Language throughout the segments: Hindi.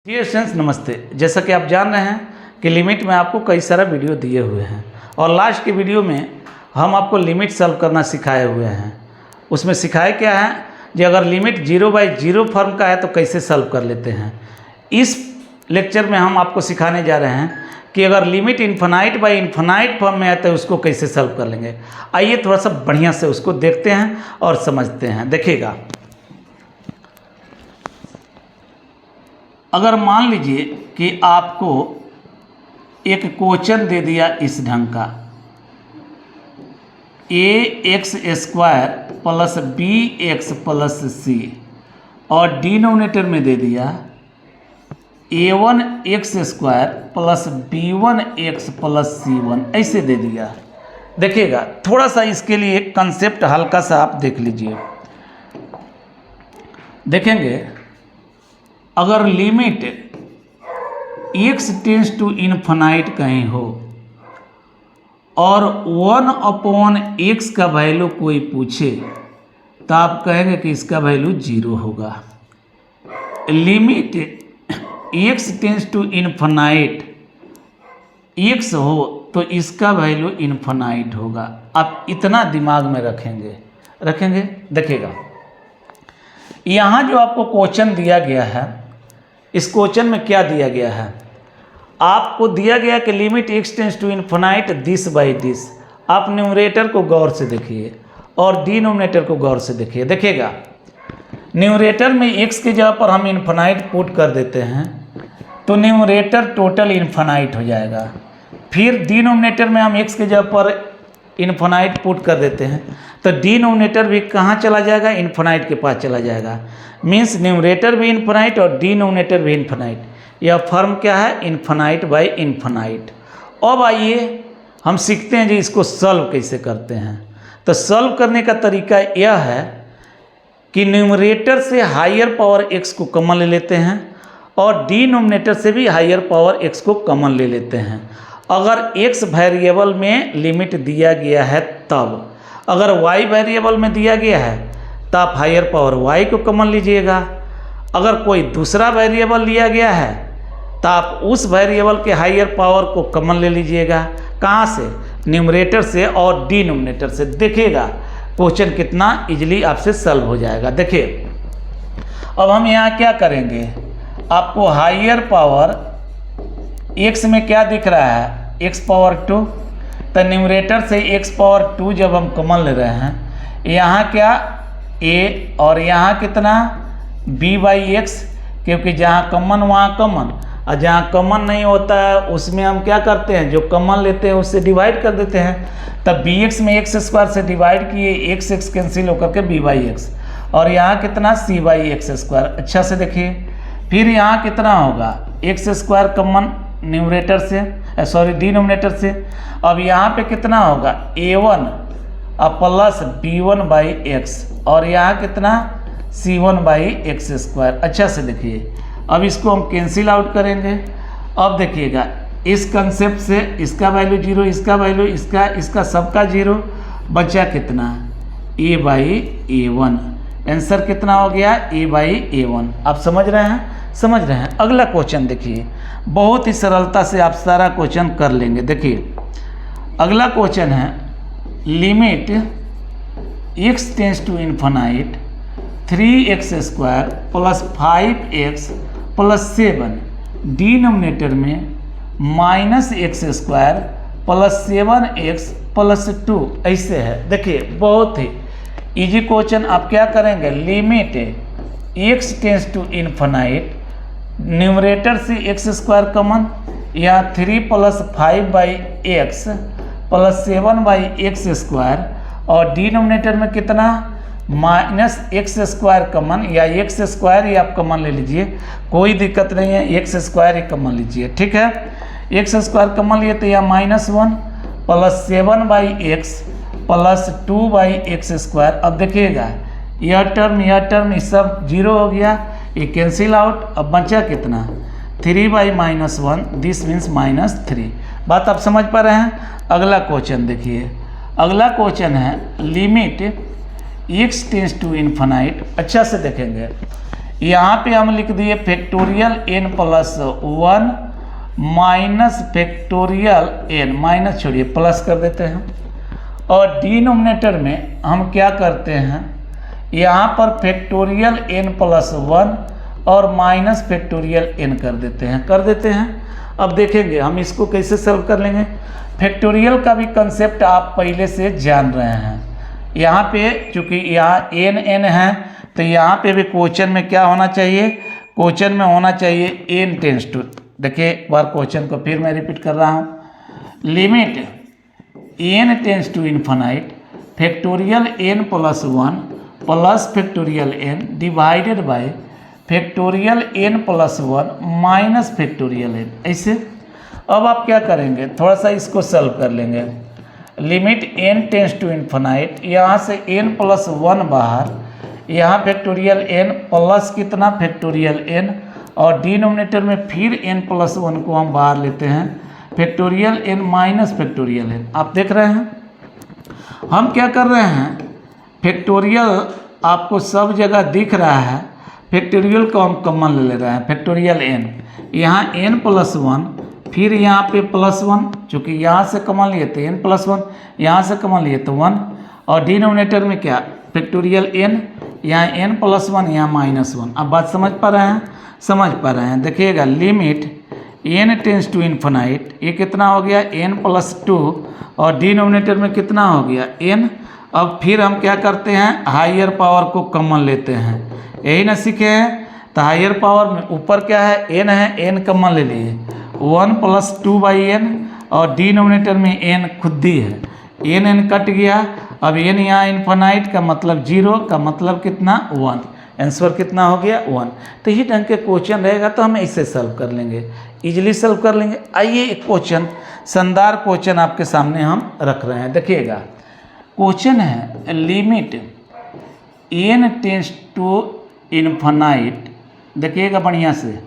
डियर स्टूडेंट्स नमस्ते। जैसा कि आप जान रहे हैं कि लिमिट में आपको कई सारा वीडियो दिए हुए हैं और लास्ट के वीडियो में हम आपको लिमिट सॉल्व करना सिखाए हुए हैं। उसमें सिखाए क्या है कि अगर लिमिट 0/0 फॉर्म का है तो कैसे सॉल्व कर लेते हैं। इस लेक्चर में हम आपको सिखाने जा रहे हैं कि अगर limit infinite by infinite form में आता है उसको कैसे सॉल्व कर लेंगे। आइए थोड़ा सा बढ़िया से उसको देखते हैं और समझते हैं। देखिएगा, अगर मान लीजिए कि आपको एक क्वेश्चन दे दिया इस ढंग का ax² plus bx plus c और डिनोमिनेटर में दे दिया a1x² plus b1x plus c1 ऐसे दे दिया। देखिएगा, थोड़ा सा इसके लिए कंसेप्ट हल्का सा आप देख लीजिए। देखेंगे, अगर limit x tends to infinite कहीं हो और 1/x का वैल्यू कोई पूछे तो आप कहेंगे कि इसका वैल्यू 0 होगा। Limit x tends to infinite x हो तो इसका वैल्यू इन्फिनाइट होगा। आप इतना दिमाग में रखेंगे। देखिएगा, यहाँ जो आपको क्वेश्चन दिया गया है, इस क्वेश्चन में क्या दिया गया है, आपको दिया गया कि limit x tends to infinite this by this. आप न्यूमरेटर को गौर से देखिए और डिनोमिनेटर को गौर से देखिए। देखिएगा, न्यूमरेटर में x के जगह पर हम इन्फिनाइट पुट कर देते हैं तो न्यूमरेटर टोटल इन्फिनाइट हो जाएगा। फिर डिनोमिनेटर में हम x के जगह पर इन्फिनाइट पुट कर देते हैं तो डिनोमिनेटर भी कहाँ चला जाएगा, इन्फिनाइट के पास चला जाएगा। मीन्स न्यूमरेटर भी इन्फिनाइट और डिनोमिनेटर भी इन्फिनाइट। यह फॉर्म क्या है, इन्फिनाइट बाई इन्फिनाइट। अब आइए हम सीखते हैं जी इसको सॉल्व कैसे करते हैं। तो सॉल्व करने का तरीका यह है कि न्यूमरेटर से हायर पावर x को कॉमन ले लेते हैं और डिनोमिनेटर से भी हायर पावर x को कॉमन ले लेते हैं। अगर x वेरिएबल में लिमिट दिया गया है तब, अगर y वेरिएबल में दिया गया है तो आप हायर पावर y को कॉमन लीजिएगा। अगर कोई दूसरा वेरिएबल लिया गया है तो आप उस वेरिएबल के हायर पावर को कॉमन ले लीजिएगा। कहाँ से, न्यूमरेटर से और डिनोमिनेटर से। देखिएगा क्वेश्चन कितना इजीली आपसे सॉल्व हो जाएगा। देखिए, अब हम यहाँ क्या करेंगे, आपको हायर पावर x में क्या दिख रहा है, x⁻²। तो न्यूमरेटर से x⁻² जब हम कॉमन ले रहे हैं, यहाँ क्या a और यहाँ कितना b/x, क्योंकि जहाँ कॉमन वहाँ कॉमन, और जहाँ कॉमन नहीं होता है उसमें हम क्या करते हैं, जो कॉमन लेते हैं उससे डिवाइड कर देते हैं। तब bx में x² से डिवाइड किए, x कैंसिल होकर के b/x और यहाँ कितना c/x²। अच्छा से देखिए, फिर यहाँ कितना होगा, x² कॉमन न्यूमरेटर से, डिनोमिनेटर से। अब यहाँ पे कितना होगा a1 प्लस b1/x और यहाँ कितना c1/x²। अच्छा से देखिए, अब इसको हम कैंसिल आउट करेंगे। अब देखिएगा, इस कंसेप्ट से इसका वैल्यू 0, इसका वैल्यू इसका सबका 0, बचा कितना a/a1। आंसर कितना हो गया, a/a1। आप समझ रहे हैं। अगला क्वेश्चन देखिए, बहुत ही सरलता से आप सारा क्वेश्चन कर लेंगे। देखिए, अगला क्वेश्चन है limit x tends to infinite 3x² plus 5x plus 7 denominator में -x² प्लस 7x प्लस 2 ऐसे है। देखिए, बहुत ही इजी क्वेश्चन। आप क्या करेंगे, limit x tends to infinite, numerator से x² कॉमन, या 3 प्लस 5/x प्लस 7/x² और डिनोमिनेटर में कितना -x² कॉमन, या x² ही आप कॉमन ले लीजिए, कोई दिक्कत नहीं है, x² ही कॉमन लीजिए। ठीक है, x² कॉमन लिए तो यह -1 प्लस 7/x प्लस 2/x²। अब देखिएगा, यह टर्म ये सब 0 हो गया, ये कैंसिल आउट। अब बचा कितना 3/-1, दिस मीन्स -3। बात आप समझ पा रहे हैं। अगला क्वेश्चन देखिए, अगला क्वेश्चन है limit x tends to infinite. अच्छा से देखेंगे, यहाँ पे हम लिख दिए factorial n plus 1 minus factorial n, minus छोड़िए प्लस कर देते हैं। और डिनोमिनेटर में हम क्या करते हैं, यहाँ पर फैक्टोरियल n प्लस 1 और माइनस फैक्टोरियल n कर देते हैं। अब देखेंगे हम इसको कैसे सॉल्व कर लेंगे। फैक्टोरियल का भी कंसेप्ट आप पहले से जान रहे हैं। यहाँ पे चूँकि यहाँ n है तो यहाँ पे भी क्वेश्चन में क्या होना चाहिए, क्वेश्चन में होना चाहिए n टेंस टू, देखिए एक बार क्वेश्चन को फिर मैं रिपीट कर रहा हूँ, limit n tends to infinite factorial n plus 1 plus factorial n divided by factorial n plus 1 minus factorial n। ऐसे अब आप क्या करेंगे, थोड़ा सा इसको सॉल्व कर लेंगे। Limit n tends to infinite, यहाँ से n प्लस 1 बाहर, यहाँ फैक्टोरियल n प्लस कितना फैक्टोरियल n, और डिनोमिनेटर में फिर n प्लस 1 को हम बाहर लेते हैं, factorial n minus factorial n। आप देख रहे हैं हम क्या कर रहे हैं, फैक्टोरियल आपको सब जगह दिख रहा है, फैक्टोरियल को हम कॉमन ले रहे हैं, फैक्टोरियल n, यहाँ n प्लस 1 फिर यहाँ पे प्लस 1, चूँकि यहाँ से कॉमन लिए तो n प्लस 1, यहाँ से कॉमन लिए तो 1, और डिनोमिनेटर में क्या फैक्टोरियल n, यहाँ n प्लस 1 यहाँ माइनस 1। अब बात समझ पा रहे हैं, समझ पा रहे हैं। देखिएगा limit n tends to infinite, ये कितना हो गया n प्लस 2, और डिनोमिनेटर में कितना हो गया n। अब फिर हम क्या करते हैं, हायर पावर को कॉमन लेते हैं, यही ना सीखे हैं। तो हायर पावर में ऊपर क्या है n है, n कॉमन ले लिए 1 प्लस 2 बाई n, और डिनोमिनेटर में n खुद ही है, n कट गया। अब n यहाँ इन्फिनाइट का मतलब 0 का मतलब कितना 1, आंसर कितना हो गया 1। तो ये ढंग के क्वेश्चन रहेगा तो हम ऐसे सॉल्व कर लेंगे, इजीली सॉल्व कर लेंगे। आइए एक क्वेश्चन, शानदार क्वेश्चन आपके सामने हम रख रहे हैं। देखिएगा क्वेश्चन है limit n tends to infinite, देखिएगा बढ़िया से,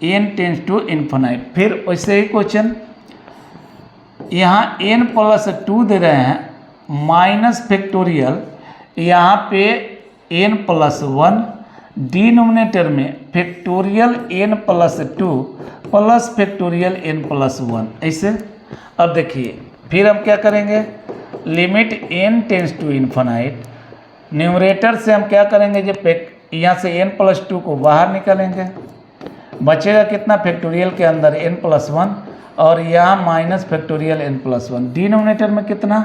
n टेंस टू इन्फिनाइट। फिर वैसे ही क्वेश्चन यहाँ n प्लस 2 दे रहे हैं माइनस फैक्टोरियल, यहाँ पे n प्लस 1, डिनोमिनेटर में factorial n plus 2 plus factorial n plus 1। ऐसे अब देखिए फिर हम क्या करेंगे, limit n tends to infinite, numerator से हम क्या करेंगे, जब यहाँ से n प्लस 2 को बाहर निकालेंगे, बचेगा कितना फैक्टोरियल के अंदर n प्लस 1, और यहाँ minus factorial n plus 1। Denominator में कितना,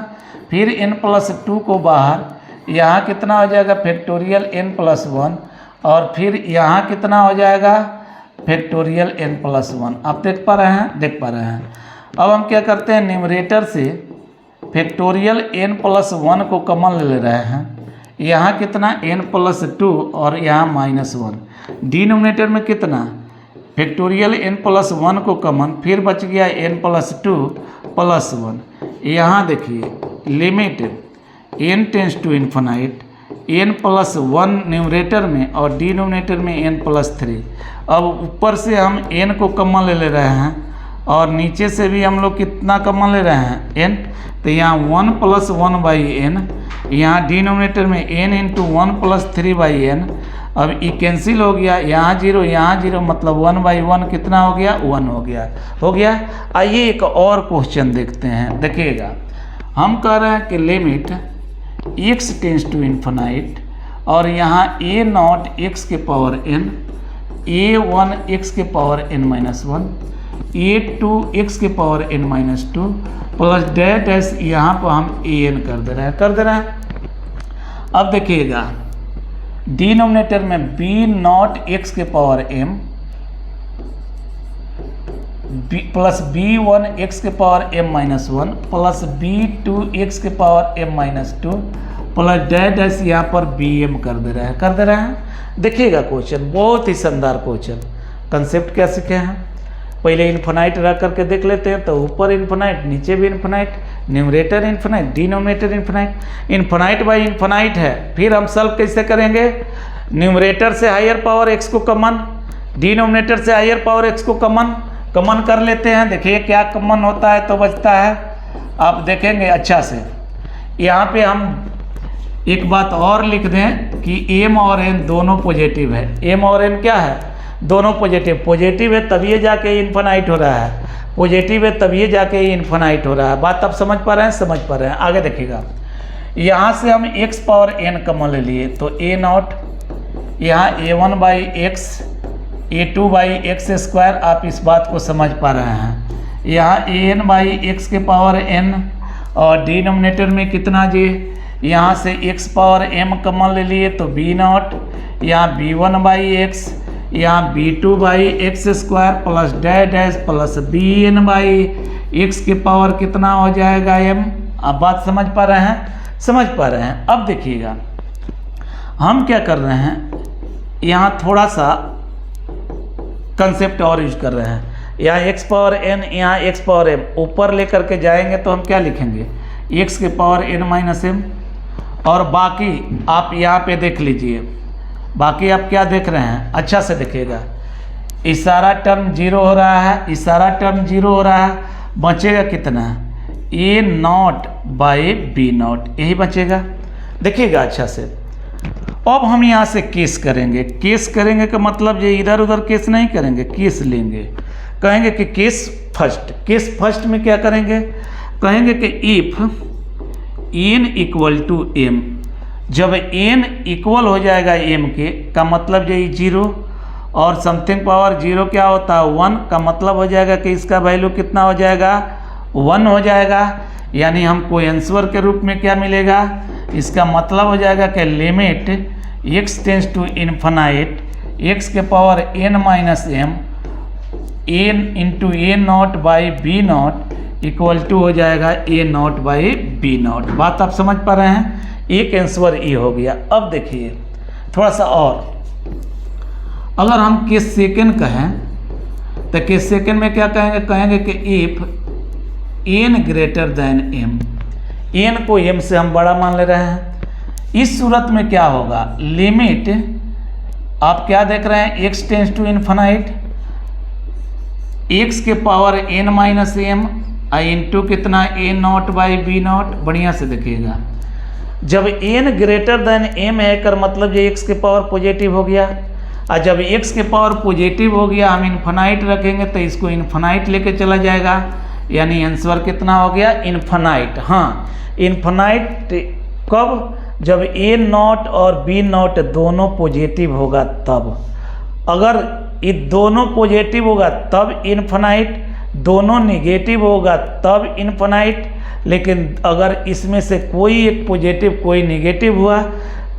फिर n प्लस 2 को बाहर, यहाँ कितना हो जाएगा फैक्टोरियल n प्लस 1, और फिर यहाँ कितना हो जाएगा फैक्टोरियल n प्लस 1। आप देख पा रहे हैं, देख पा रहे हैं। अब हम क्या करते हैं, न्यूमरेटर से फैक्टोरियल n प्लस 1 को कॉमन ले रहे हैं, यहाँ कितना n प्लस 2 और यहाँ माइनस 1। डिनोमिनेटर में कितना फैक्टोरियल n प्लस 1 को कॉमन, फिर बच गया n प्लस 2 प्लस 1। यहाँ देखिए limit n tends to infinite, n plus 1 numerator में और डिनोमिनेटर में n प्लस 3। अब ऊपर से हम n को कॉमन ले रहे हैं, और नीचे से भी हम लोग कितना कॉमन ले रहे हैं n, तो यहाँ 1 प्लस 1 बाई n, यहाँ डिनोमिनेटर में n into 1 plus 3 by n। अब ये कैंसिल हो गया, यहाँ 0 यहाँ 0, मतलब 1 बाई 1 कितना हो गया 1 हो गया। आइए एक और क्वेश्चन देखते हैं। देखिएगा हम कह रहे हैं कि limit x tends to infinite, और यहाँ a नॉट x के पावर n, a1 x के power n minus 1, a2 x के power n minus 2 plus dash, यहाँ पर हम an कर दे रहे हैं। अब देखिएगा डिनोमिनेटर में b नॉट x के power m plus b1 x के power m minus 1 plus b2 x के power m minus 2 plus dash, यहाँ पर bm कर दे रहे हैं। देखिएगा क्वेश्चन बहुत ही शानदार क्वेश्चन। कंसेप्ट क्या सीखे हैं, पहले इन्फिनाइट रख करके देख लेते हैं। तो ऊपर इन्फिनाइट, नीचे भी infinite, numerator infinite, denominator infinite, infinite by infinite है। फिर हम सॉल्व कैसे करेंगे, न्यूमरेटर से हायर पावर x को कॉमन, डिनोमिनेटर से हायर पावर x को कॉमन कर लेते हैं। देखिए क्या कॉमन होता है तो बचता है, आप देखेंगे अच्छा से। यहाँ पे हम एक बात और लिख दें कि m और n दोनों पॉजिटिव है। m और n क्या है? दोनों पॉजिटिव। पॉजिटिव है तभी जाके इन्फिनाइट हो रहा है, पॉजिटिव है तभी जाके इन्फिनाइट हो रहा है। बात आप समझ पा रहे हैं? समझ पा रहे हैं। आगे देखिएगा, यहाँ से हम x पावर n कॉमन ले लिए तो a नॉट, यहाँ a1 by x, a2 by x square, आप इस बात को समझ पा रहे हैं। यहाँ an बाई एक्स के पावर n और डिनोमिनेटर में कितना जी, यहाँ से x पावर m कॉमन ले लिए तो b नॉट, यहाँ b1 बाई एक्स, यहाँ b2 by x square plus dash dash plus bn by x के पावर कितना हो जाएगा m। आप बात समझ पा रहे हैं? समझ पा रहे हैं। अब देखिएगा हम क्या कर रहे हैं, यहाँ थोड़ा सा कंसेप्ट और यूज कर रहे हैं। यहाँ x पावर n, यहाँ x पावर m, ऊपर लेकर के जाएंगे तो हम क्या लिखेंगे, x के पावर n माइनस m। और बाकी आप यहाँ पे देख लीजिए, बाकी आप क्या देख रहे हैं, अच्छा से देखिएगा, इशारा टर्म जीरो हो रहा है, इशारा टर्म जीरो हो रहा है, बचेगा कितना, a naught by b not, यही बचेगा। देखिएगा अच्छा से। अब हम यहाँ से केस करेंगे। केस करेंगे का मतलब ये इधर उधर केस नहीं करेंगे, केस लेंगे। कहेंगे कि केस फर्स्ट, केस फर्स्ट में क्या करेंगे, कहेंगे कि if n equal to m, जब n इक्वल हो जाएगा m के, का मतलब ये जीरो, और समथिंग पावर जीरो क्या होता है 1, का मतलब हो जाएगा कि इसका वैल्यू कितना हो जाएगा 1 हो जाएगा। यानी हमको आंसर के रूप में क्या मिलेगा, इसका मतलब हो जाएगा कि limit x tends to infinite x के power n minus m n into a naught by b naught equal to हो जाएगा a naught by b naught. बात आप समझ पा रहे हैं? एक आंसर ये हो गया। अब देखिए थोड़ा सा और, अगर हम केस सेकेंड कहें तो केस सेकेंड में क्या कहेंगे, कहेंगे कि if n greater than m, n को m से हम बड़ा मान ले रहे हैं। इस सूरत में क्या होगा, लिमिट आप क्या देख रहे हैं, x tends to infinite x के power n minus m into कितना a naught by b naught. बढ़िया से देखिएगा, जब n ग्रेटर देन m है कर मतलब ये x के पावर पॉजिटिव हो गया, और जब x के पावर पॉजिटिव हो गया हम इन्फिनाइट रखेंगे तो इसको इन्फिनाइट लेके चला जाएगा, यानी आंसर कितना हो गया इन्फिनाइट। हाँ, इन्फिनाइट कब, जब a नॉट और b नॉट दोनों पॉजिटिव होगा तब। अगर ये दोनों पॉजिटिव होगा तब इन्फिनाइट, दोनों नेगेटिव होगा तब इन्फिनाइट। लेकिन अगर इसमें से कोई एक पॉजिटिव कोई नेगेटिव हुआ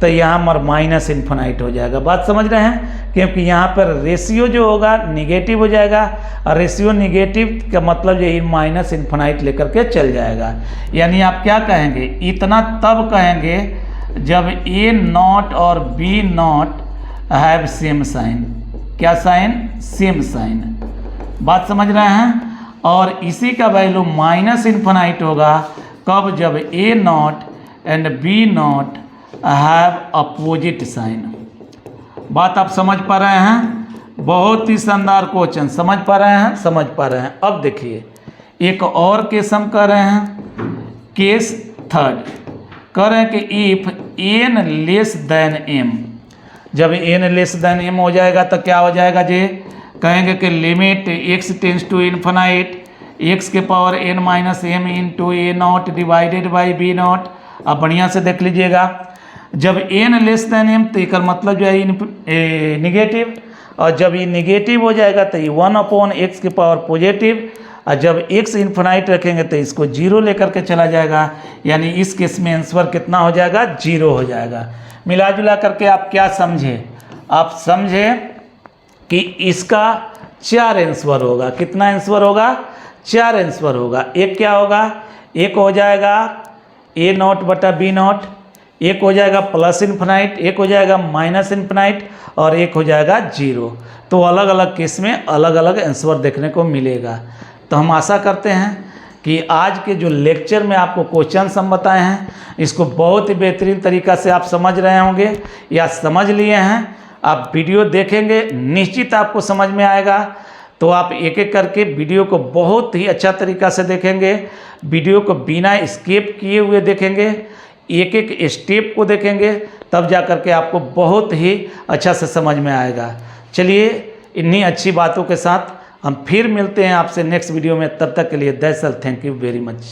तो यहाँ पर माइनस इन्फिनाइट हो जाएगा। बात समझ रहे हैं? क्योंकि यहाँ पर रेशियो जो होगा नेगेटिव हो जाएगा, और रेशियो नेगेटिव का मतलब ये माइनस इन्फिनाइट लेकर के चल जाएगा। यानी आप क्या कहेंगे, इतना तब कहेंगे जब a नॉट और b naught have same sign. क्या साइन? Same sign. बात समझ रहे हैं? और इसी का वैल्यू माइनस इन्फिनाइट होगा कब, जब a naught and b naught have opposite sign. बात आप समझ पा रहे हैं? बहुत ही शानदार क्वेश्चन, समझ पा रहे हैं? समझ पा रहे हैं। अब देखिए एक और केस हम कर रहे हैं, केस थर्ड कर रहे हैं कि if n less than m, जब n लेस देन m हो जाएगा तो क्या हो जाएगा जी, कहेंगे कि limit x tends to infinite x के power n minus m into a naught divided by b naught. अब बढ़िया से देख लीजिएगा, जब n लेस देन m तो इसका मतलब जो है निगेटिव, और जब ये निगेटिव हो जाएगा तो ये 1/x के पावर पॉजिटिव, और जब x इन्फिनाइट रखेंगे तो इसको जीरो लेकर के चला जाएगा। यानी इस केस में आंसर कितना हो जाएगा, जीरो हो जाएगा। मिला जुला करके आप क्या समझे, आप समझे कि इसका 4 आंसर होगा। कितना आंसर होगा, 4 आंसर होगा। एक क्या होगा, एक हो जाएगा a नॉट बटा b नॉट, एक हो जाएगा प्लस इन्फिनाइट, एक हो जाएगा माइनस इन्फिनाइट, और एक हो जाएगा जीरो। तो अलग अलग केस में अलग अलग आंसर देखने को मिलेगा। तो हम आशा करते हैं कि आज के जो लेक्चर में आपको क्वेश्चन हम बताए हैं इसको बहुत ही बेहतरीन तरीक़ा से आप समझ रहे होंगे या समझ लिए हैं। आप वीडियो देखेंगे निश्चित आपको समझ में आएगा। तो आप एक एक करके वीडियो को बहुत ही अच्छा तरीक़ा से देखेंगे, वीडियो को बिना स्किप किए हुए देखेंगे। एक एक स्टेप को देखेंगे तब जा कर के आपको बहुत ही अच्छा से समझ में आएगा। चलिए इन्हीं अच्छी बातों के साथ हम फिर मिलते हैं आपसे नेक्स्ट वीडियो में। तब तक के लिए that's all, thank you very much.